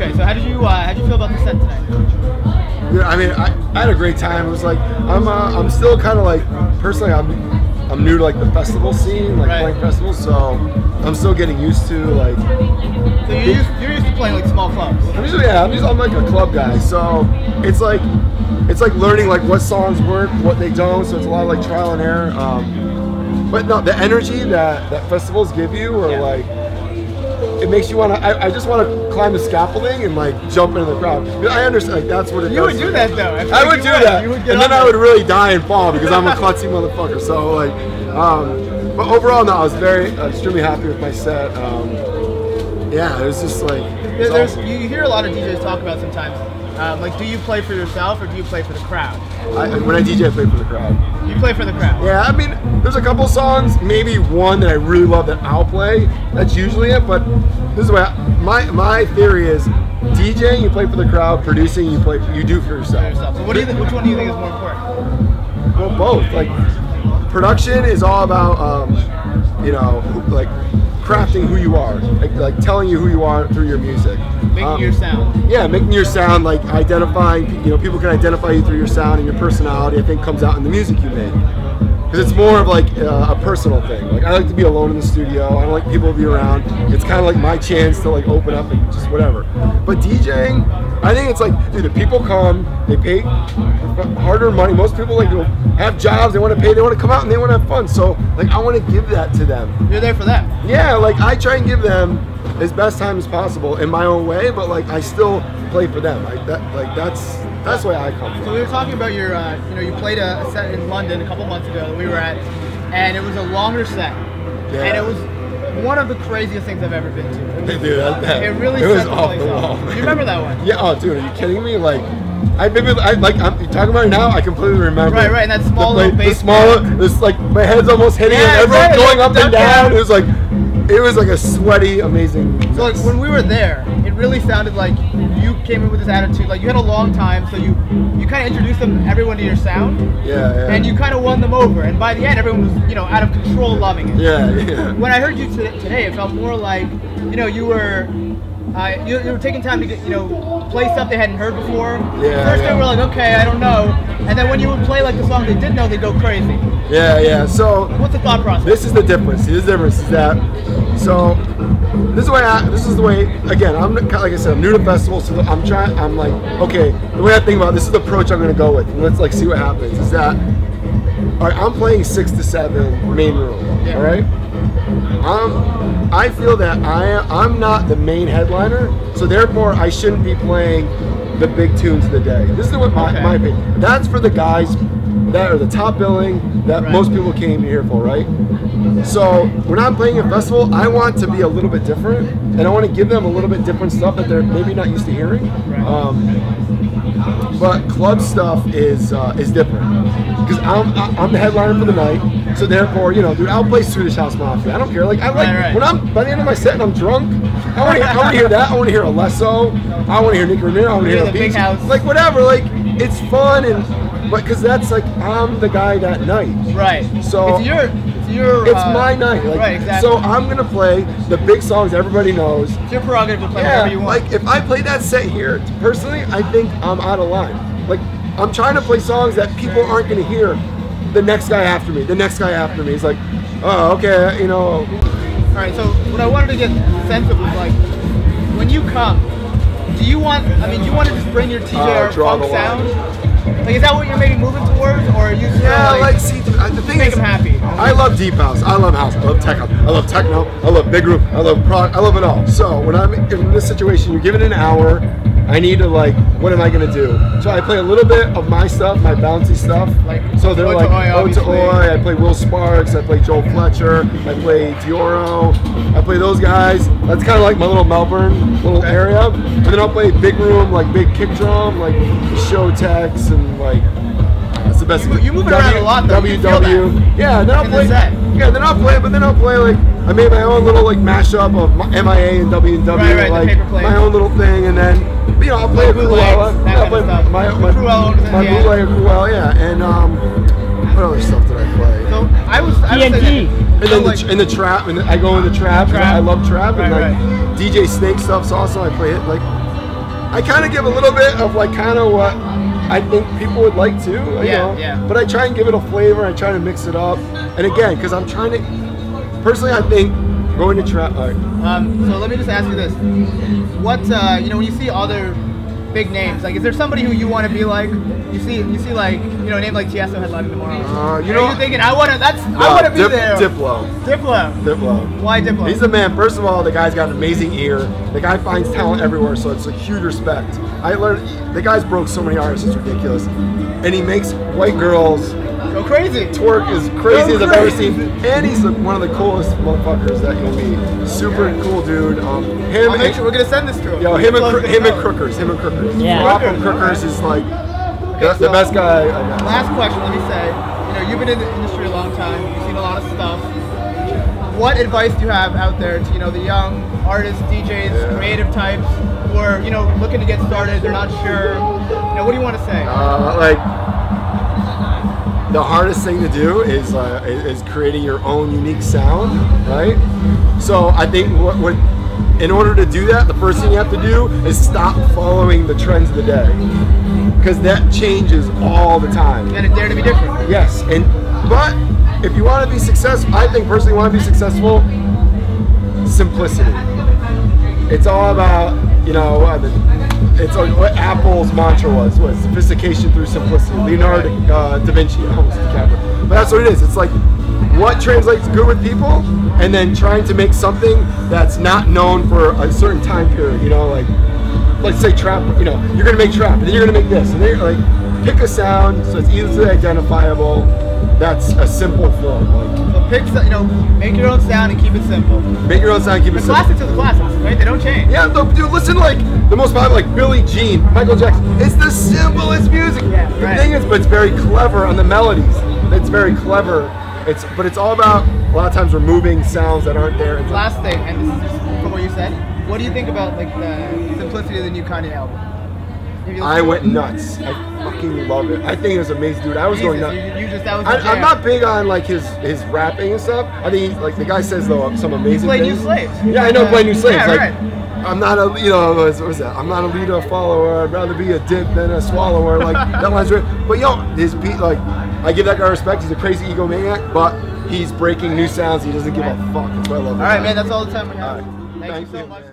Okay, so how did you feel about the set tonight? Yeah, I mean, I had a great time. It was like I'm still kind of like personally I'm new to like the festival scene, like playing festivals, so I'm still getting used to like. So you're used to playing like small clubs. I'm like a club guy, so it's like learning like what songs work, what they don't. So it's a lot of like trial and error. But no, the energy that festivals give you, or like, it makes you want to. I just want to climb the scaffolding and like jump into the crowd. I understand, like that's what it does. You would do that though. I would do that, and then I would really die and fall because I'm a klutzy motherfucker. So like, but overall, no, I was extremely happy with my set. Yeah, it was just like. Awesome. You hear a lot of DJs talk about sometimes. Like, do you play for yourself or do you play for the crowd? When I DJ, I play for the crowd. You play for the crowd? Yeah, I mean, there's a couple songs, maybe one that I really love that I'll play. That's usually it, but this is what my theory is: DJing, you play for the crowd; producing, you do for yourself. So what do you which one do you think is more important? Well, both. Like, production is all about, like crafting who you are, like telling you who you are through your music. Making your sound. Yeah, making your sound, like identifying, people can identify you through your sound, and your personality, I think, comes out in the music you make. Because it's more of like a personal thing. Like, I like to be alone in the studio, I don't like people to be around. It's kind of like my chance to like open up and just whatever. But DJing, I think it's like, dude, the people come, they pay hard-earned money. Most people like have jobs, they want to pay, they want to come out and they want to have fun. So like, I want to give that to them. You're there for them. Yeah, like I try and give them as best time as possible in my own way, but like I still play for them. That's the way I come from. So we were talking about your, you played a set in London a couple months ago that we were at, and it was a longer set, and it was one of the craziest things I've ever been to. Dude, it really it was set the off place the off. wall. You remember that one? Yeah. Oh, dude, are you kidding me? Like, I'm talking about it now. I completely remember. Right, and that small little bass. This like my head's almost hitting it. Everyone's going up and down. It was like a sweaty, amazing. So like when we were there, it really sounded like you came in with this attitude. Like you had a long time, so you kind of introduced everyone to your sound. Yeah. And you kind of won them over. And by the end, everyone was out of control, loving it. Yeah. When I heard you today, it felt more like you were taking time to get play stuff they hadn't heard before. Yeah. First they were like, okay, I don't know, and then when you would play like the song they did know, they'd go crazy. Yeah. So what's the thought process? This is the difference. This is that. So this is the way. Again, I'm like I said, I'm new to festivals, so I'm like, okay, the way I think about this is the approach I'm going to go with. And let's like see what happens. Is that all right? I'm playing 6 to 7 main room. Yeah. All right. I feel that I'm not the main headliner, so therefore I shouldn't be playing the big tunes of the day. This is what my opinion. That's for the guys that are the top billing that most people came here for, right? So when I'm playing a festival, I want to be a little bit different, and I want to give them a little bit different stuff that they're maybe not used to hearing. But club stuff is different because I'm the headliner for the night. So therefore, dude, I'll play Swedish House Mafia. I don't care. Like when I'm by the end of my set and I'm drunk, I want to hear that. I want to hear Alesso. I want to hear Nick Romero. I want to hear the Big House. Like whatever. Like it's fun but because that's like I'm the guy that night. Right. So it's my night. Like, right. Exactly. So I'm gonna play the big songs everybody knows. It's your prerogative to play whatever you want. Like if I play that set here, personally, I think I'm out of line. Like I'm trying to play songs that people aren't gonna hear. The next guy after me. It's like, oh, okay, All right. So what I wanted to get a sense of was like, when you come, do you want to just bring your TJR funk sound? Like, is that what you're maybe moving towards, or are you just see, the thing make is, them happy? I love deep house, I love house, I love tech house, I love techno, I love big room, I love prog, I love it all. So when I'm in this situation, you're given an hour, I need to what am I gonna do? So I play a little bit of my stuff, my bouncy stuff. So they're like Ode to Oi, I play Will Sparks, I play Joel Fletcher, I play Dioro, I play those guys. That's kind of like my little Melbourne little area. And then I'll play big room, like big kick drum, like Showtex and that's the best. You move around a lot though. WW. Yeah, then I'll play. Yeah, then I'll play like I made my own little like mashup of MIA and WW, like my own little thing, and then I'll play a Cruella. I'll play my bootleg Cruella, yeah, and what other stuff did I play? So I was TNT. And then in the trap, and I go in the trap. I love trap, and like DJ Snake stuff's awesome. I play it like I kind of give a little bit of like kind of what I think people would like to, you know. Yeah. But I try and give it a flavor. I try to mix it up. And again, because I'm trying to, personally, I think going to trap. All right. So let me just ask you this: what you know, when you see other big names, like, is there somebody who you want to be like? You see like, you know, a name like Tiesto headlining tomorrow. You know, you're thinking, I want to be there. Diplo. Why Diplo? He's the man. First of all, the guy's got an amazing ear. The guy finds talent everywhere, so it's a huge respect. I learned the guy's broke so many artists, it's ridiculous. And he makes white girls go crazy. Twerk as crazy as I've ever seen. And he's one of the coolest motherfuckers that you'll meet. Super cool dude. We're gonna send this to him. Yo, him and Crookers. Yeah. Rob from Crookers is like the best guy. Last question. Let me say, you know, you've been in the industry a long time. You've seen a lot of stuff. What advice do you have out there to, you know, the young artists, DJs, creative types who are, you know, looking to get started? They're not sure. You know, what do you want to say? Like, the hardest thing to do is creating your own unique sound, right? So I think in order to do that, the first thing you have to do is stop following the trends of the day, because that changes all the time. And dare to be different. Yes, but if you want to be successful, I think personally, want to be successful, simplicity. It's all about, you know, it's like what Apple's mantra was sophistication through simplicity. Leonardo da Vinci, almost DiCaprio. But that's what it is. It's like what translates good with people, and then trying to make something that's not known for a certain time period. You know, like let's say trap. You know, you're gonna make trap, and then you're gonna make this, and then you're like pick a sound so it's easily identifiable. That's a simple form. So pick, you know, make your own sound and keep it simple. Make your own sound, keep it simple. Classics are the classics, right? They don't change. Yeah, dude, listen, like the most popular, like Billie Jean, Michael Jackson. It's the simplest music. Yeah, the thing is, but it's very clever on the melodies. It's very clever. But it's all about a lot of times removing sounds that aren't there. Last thing, and this is just from what you said. What do you think about like the simplicity of the new Kanye album? I went nuts. I fucking love it. I think it was amazing, dude. I was going nuts. I'm not big on like his rapping and stuff. I think like the guy says though some amazing play things. New Slaves. Yeah, I know. Play New Slaves. Yeah, like, right. I'm not a, you know, what was that? I'm not a leader, a follower. I'd rather be a dip than a swallower. Like that line's right. But yo, his beat, like, I give that guy respect. He's a crazy egomaniac, but he's breaking new sounds. He doesn't give a fuck. That's why I love him. All right, man. That's all the time we have. All right. Thank you so much.